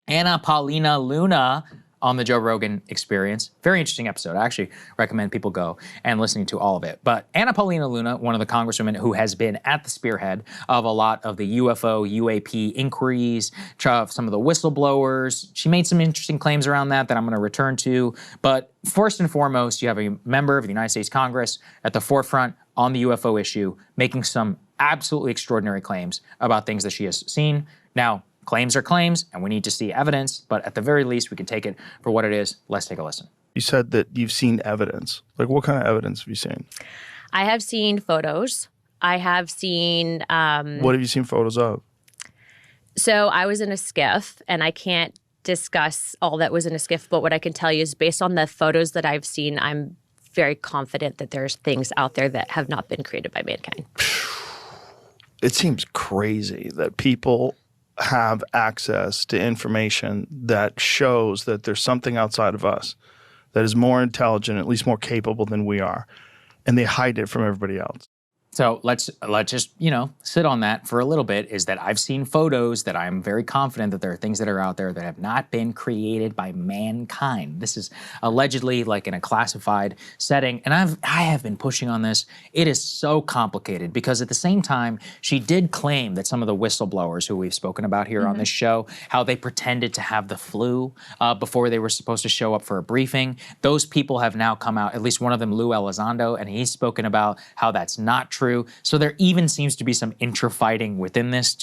Anna Paulina Luna on the Joe Rogan Experience. Very interesting episode. I actually recommend people go and listening to all of it. But Anna Paulina Luna, one of the congresswomen who has been at the spearhead of a lot of the UFO, UAP inquiries, some of the whistleblowers. She made some interesting claims around that I'm going to return to. But first and foremost, you have a member of the United States Congress at the forefront on the UFO issue, making some absolutely extraordinary claims about things that she has seen. Now, claims are claims, and we need to see evidence, but at the very least, we can take it for what it is. Let's take a listen. You said that you've seen evidence. Like, what kind of evidence have you seen? I have seen photos. I have seen... what have you seen photos of? So I was in a skiff, and I can't discuss all that was in a skiff, but what I can tell you is based on the photos that I've seen, I'm very confident that there's things out there that have not been created by mankind. It seems crazy that people have access to information that shows that there's something outside of us that is more intelligent, at least more capable than we are, and they hide it from everybody else. So let's just, sit on that for a little bit, is that I've seen photos that I'm very confident that there are things that are out there that have not been created by mankind. This is allegedly like in a classified setting. And I have been pushing on this. It is so complicated because at the same time, she did claim that some of the whistleblowers who we've spoken about here on this show, how they pretended to have the flu before they were supposed to show up for a briefing. Those people have now come out, at least one of them, Lou Elizondo, and he's spoken about how that's not true. So there even seems to be some intra-fighting within this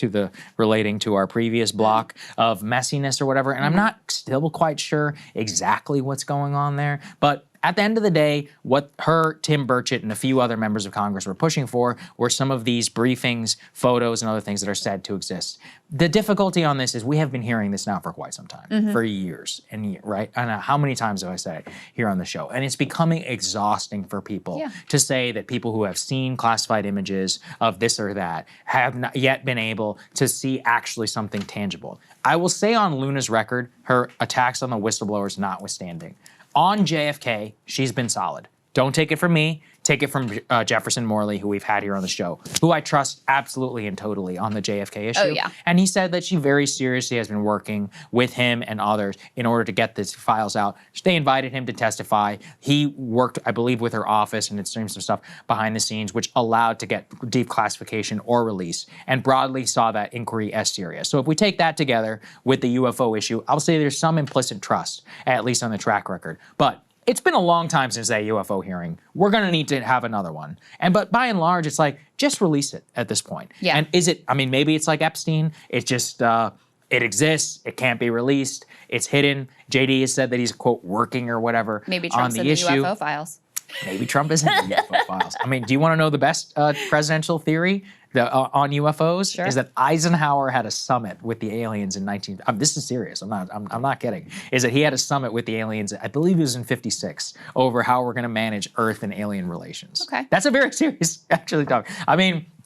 relating to our previous block of messiness or whatever. And I'm not still quite sure exactly what's going on there. But at the end of the day, what Tim Burchett, and a few other members of Congress were pushing for were some of these briefings, photos, and other things that are said to exist. The difficulty on this is we have been hearing this now for quite some time, for years and years, right? I don't know how many times have I said it here on the show. And it's becoming exhausting for people to say that people who have seen classified images of this or that have not yet been able to see actually something tangible. I will say on Luna's record, her attacks on the whistleblowers notwithstanding, on JFK, she's been solid. Don't take it from me. Take it from Jefferson Morley, who we've had here on the show, who I trust absolutely and totally on the JFK issue. Oh, yeah. And he said that she very seriously has been working with him and others in order to get these files out. They invited him to testify. He worked, I believe, with her office and had streamed some stuff behind the scenes, which allowed to get declassification or release, and broadly saw that inquiry as serious. So if we take that together with the UFO issue, I'll say there's some implicit trust, at least on the track record. But it's been a long time since that UFO hearing. We're going to need to have another one. But by and large, it's like, just release it at this point. Yeah. And maybe it's like Epstein. It's just, it exists. It can't be released. It's hidden. JD has said that he's, quote, working or whatever Maybe on Trump's the in the issue. UFO files. Maybe Trump is in the UFO files. Do you want to know the best presidential theory on UFOs? Sure. Is that Eisenhower had a summit with the aliens in this is serious. I'm not kidding. Is that he had a summit with the aliens, I believe it was in 56, over how we're going to manage Earth and alien relations. Okay. That's a very serious, actually, topic.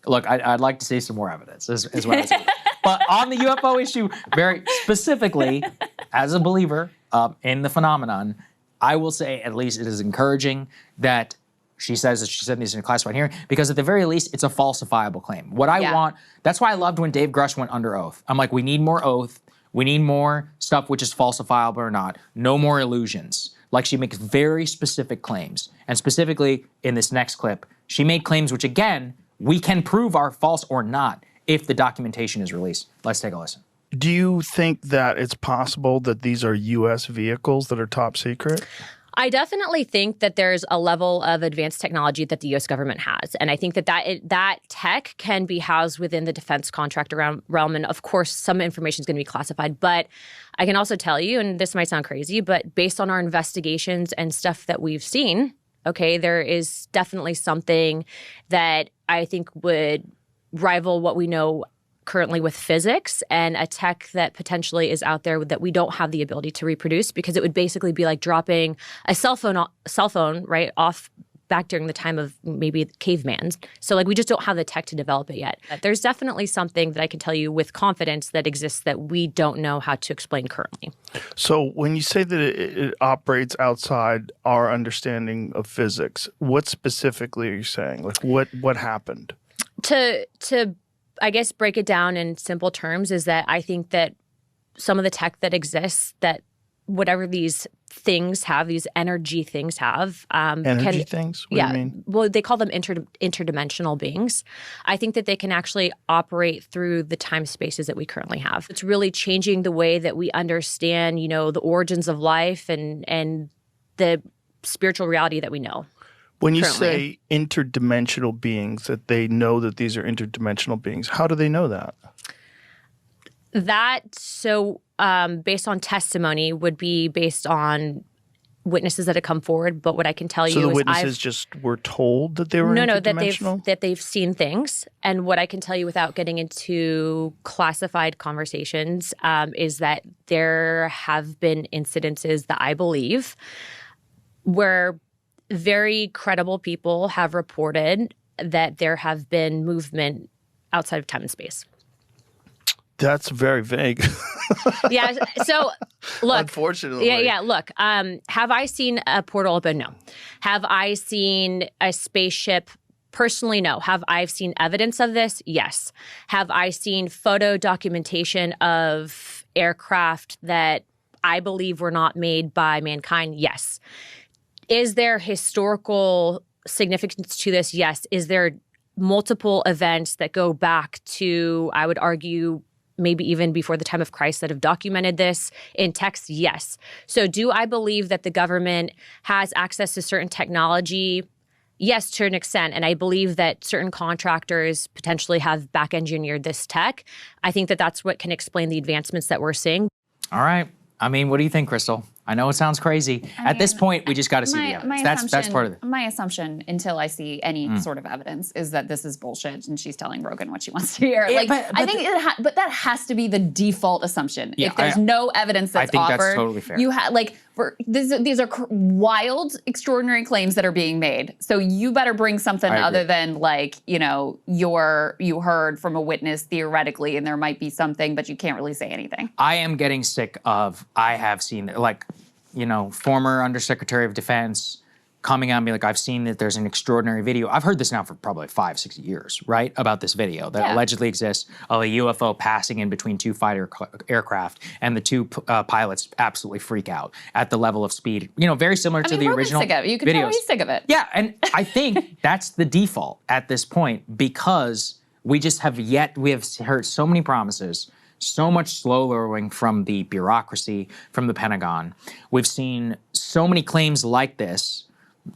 Look, I'd like to see some more evidence, is what I was saying. But on the UFO issue, very specifically, as a believer in the phenomenon, I will say at least it is encouraging that she says that she said these in a classified hearing, because at the very least, it's a falsifiable claim. What I want, that's why I loved when Dave Grush went under oath. I'm like, we need more oath. We need more stuff which is falsifiable or not. No more illusions. Like, she makes very specific claims. And specifically in this next clip, she made claims which, again, we can prove are false or not if the documentation is released. Let's take a listen. Do you think that it's possible that these are U.S. vehicles that are top secret? I definitely think that there's a level of advanced technology that the U.S. government has. And I think that tech can be housed within the defense contractor realm. And of course, some information is going to be classified. But I can also tell you, and this might sound crazy, but based on our investigations and stuff that we've seen, okay, there is definitely something that I think would rival what we know currently with physics, and a tech that potentially is out there that we don't have the ability to reproduce, because it would basically be like dropping a cell phone right off back during the time of maybe caveman. So like, we just don't have the tech to develop it yet. But there's definitely something that I can tell you with confidence that exists that we don't know how to explain currently. So when you say that it operates outside our understanding of physics, what specifically are you saying? Like, what happened? To I guess break it down in simple terms is that I think that some of the tech that exists, that whatever these things have, these energy things have. Energy things? What do you mean? Well, they call them interdimensional beings. I think that they can actually operate through the time spaces that we currently have. It's really changing the way that we understand, the origins of life and the spiritual reality that we know. When you currently. say interdimensional beings, that they know that these are interdimensional beings, how do they know that? Based on testimony would be based on witnesses that have come forward. But what I can tell you is So the witnesses just were told that they were interdimensional? that they've seen things. And what I can tell you without getting into classified conversations is that there have been incidences that I believe where very credible people have reported that there have been movement outside of time and space. That's very vague. Yeah. So, look. Unfortunately. Yeah. Look, have I seen a portal open? No. Have I seen a spaceship? Personally, no. Have I seen evidence of this? Yes. Have I seen photo documentation of aircraft that I believe were not made by mankind? Yes. Is there historical significance to this? Yes. Is there multiple events that go back to, I would argue, maybe even before the time of Christ that have documented this in text? Yes. So do I believe that the government has access to certain technology? Yes, to an extent. And I believe that certain contractors potentially have back engineered this tech. I think that that's what can explain the advancements that we're seeing. All right. I mean, what do you think, Krystal? I know it sounds crazy. At this point, we just got to see the evidence. That's part of it. My assumption, until I see any sort of evidence, is that this is bullshit and she's telling Rogan what she wants to hear. Yeah, but that has to be the default assumption. Yeah, if there's no evidence that's offered, that's totally fair. You these are wild, extraordinary claims that are being made. So you better bring something other than you heard from a witness theoretically, and there might be something, but you can't really say anything. I am getting sick of, I have seen, former Undersecretary of Defense coming at me like, I've seen that there's an extraordinary video. I've heard this now for probably 5-6 years, right? About this video that allegedly exists of a UFO passing in between two fighter aircraft, and the two pilots absolutely freak out at the level of speed. Very similar to the original sick of it. You can videos. tell he's sick of it. Yeah, and I think that's the default at this point, because we have heard so many promises, so much slow lowering from the bureaucracy, from the Pentagon. We've seen so many claims like this.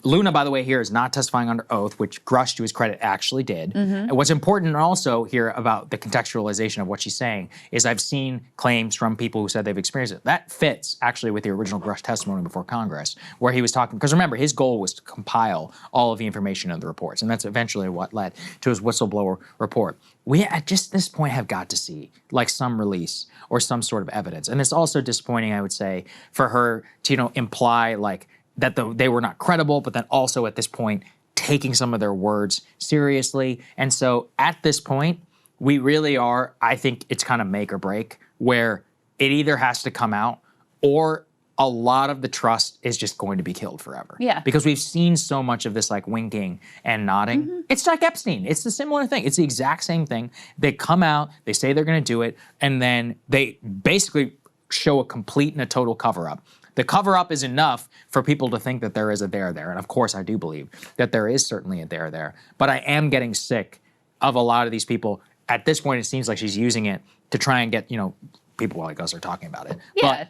Luna, by the way, here is not testifying under oath, which Grush, to his credit, actually did. And what's important also here about the contextualization of what she's saying is I've seen claims from people who said they've experienced it. That fits actually with the original Grush testimony before Congress, where he was talking, because remember, his goal was to compile all of the information in the reports, and that's eventually what led to his whistleblower report. We at just this point have got to see some release or some sort of evidence. And it's also disappointing, I would say, for her to imply that they were not credible, but then also at this point taking some of their words seriously. And so at this point, we really are, I think it's kind of make or break, where it either has to come out or a lot of the trust is just going to be killed forever. Yeah. Because we've seen so much of this winking and nodding. It's like Epstein. It's a similar thing. It's the exact same thing. They come out, they say they're going to do it, and then they basically show a complete and a total cover-up. The cover-up is enough for people to think that there is a there there. And of course, I do believe that there is certainly a there there. But I am getting sick of a lot of these people. At this point, it seems like she's using it to try and get, people like us are talking about it. Yeah.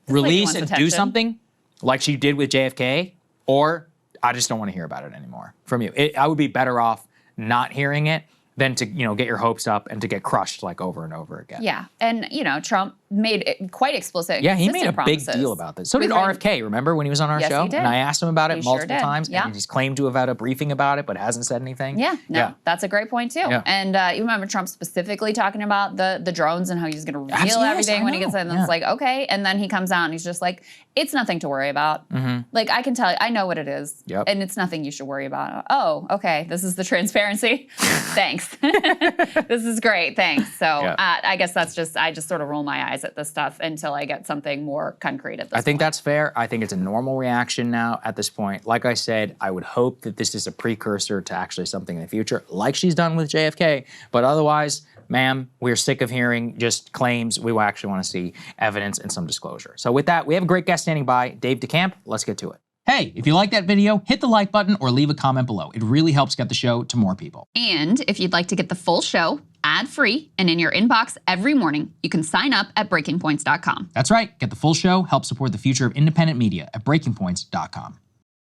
But release and do something like she did with JFK, or I just don't want to hear about it anymore from you. I would be better off not hearing it than to, get your hopes up and to get crushed over and over again. Yeah. And, Trump made it quite explicit. Yeah, he made a promises. big deal about this. So did RFK, remember, when he was on our show? He did. And I asked him about it multiple times, yeah. and he's claimed to have had a briefing about it, but hasn't said anything. Yeah, that's a great point, too. Yeah. And you remember Trump specifically talking about the drones and how he's going to reveal everything when he gets in. And it's okay. And then he comes out and he's just like, it's nothing to worry about. I can tell you, I know what it is. Yep. And it's nothing you should worry about. Oh, okay. This is the transparency. Thanks. This is great. Thanks. So I guess I just sort of roll my eyes at this stuff until I get something more concrete at this point. I think that's fair. I think it's a normal reaction now at this point. Like I said, I would hope that this is a precursor to actually something in the future, like she's done with JFK. But otherwise, ma'am, we're sick of hearing just claims. We actually want to see evidence and some disclosure. So with that, we have a great guest standing by, Dave DeCamp. Let's get to it. Hey, if you like that video, hit the like button or leave a comment below. It really helps get the show to more people. And if you'd like to get the full show ad-free and in your inbox every morning, you can sign up at breakingpoints.com. That's right. Get the full show, help support the future of independent media at breakingpoints.com.